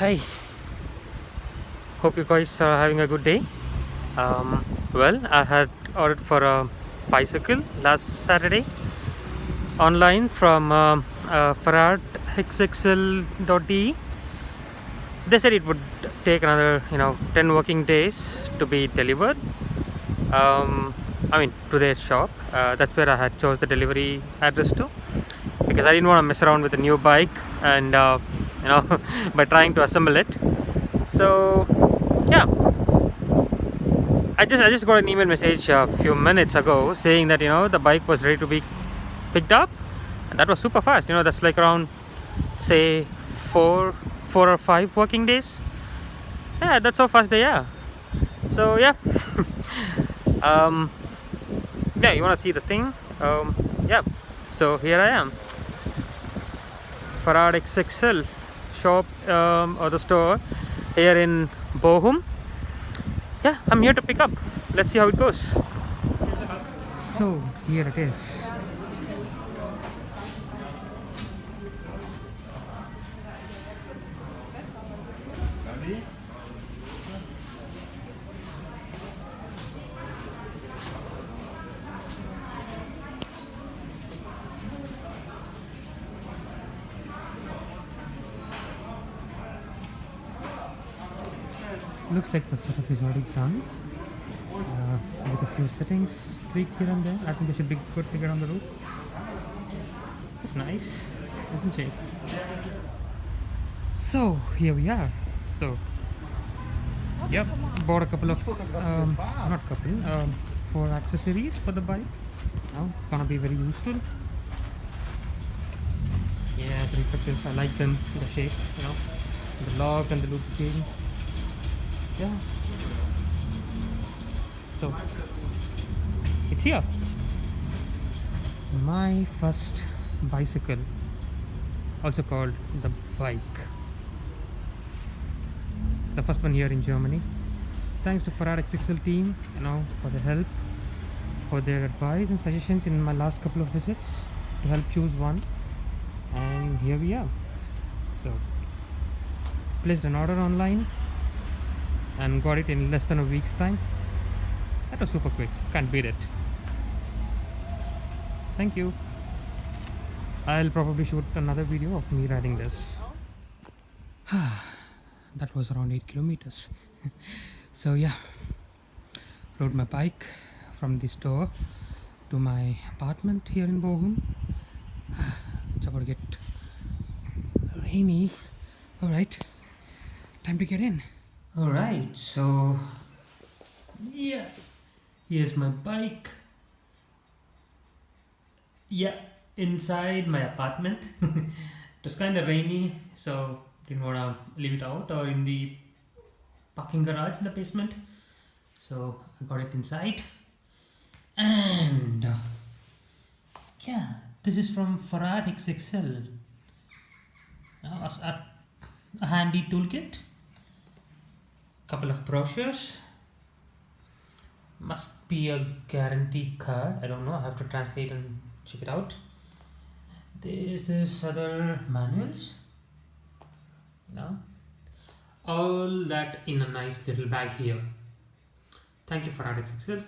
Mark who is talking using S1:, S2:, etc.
S1: Hi, hope you guys are having a good day. Well, I had ordered for a bicycle last Saturday online from Fahrrad XXL.de. They said it would take another 10 working days to be delivered. I mean, to their shop. That's where I had chose the delivery address to, because I didn't want to mess around with a new bike and by trying to assemble it. So yeah, I just got an email message a few minutes ago saying that the bike was ready to be picked up, and that was super fast. That's like around, say, four or five working days. Yeah, that's how fast they are. So yeah, um, yeah, you want to see the thing? Yeah. So here I am, Fahrrad XXL shop, or the store here in Bochum. Yeah, I'm here to pick up. Let's see how it goes. So here it is. Looks like the setup is already done, with a few settings tweaked here and there. I think there should be good figure on the roof. It's nice, isn't it? So here we are. So yep, bought a couple of not couple, four accessories for the bike. Now gonna be very useful. Yeah, the reflectors, I like them, the shape, the log and the loop chain. Yeah. So it's here. My first bicycle, also called the bike. The first one here in Germany. Thanks to Fahrrad XXL team, for the help, for their advice and suggestions in my last couple of visits to help choose one. And here we are. So placed an order online and got it in less than a week's time. That was super quick. Can't beat it. Thank you. I'll probably shoot another video of me riding this. That was around 8 kilometers. So yeah, rode my bike from the store to my apartment here in Bochum. It's about to get rainy. Alright, time to get in. Alright, so yeah, here's my bike. Yeah, inside my apartment. It was kind of rainy, so didn't want to leave it out or in the parking garage in the basement. So I got it inside. And yeah, this is from Fahrrad XXL. A handy toolkit. Couple of brochures. Must be a guarantee card. I don't know. I have to translate and check it out. There's this other manuals. All that in a nice little bag here. Thank you, Fahrrad XXL.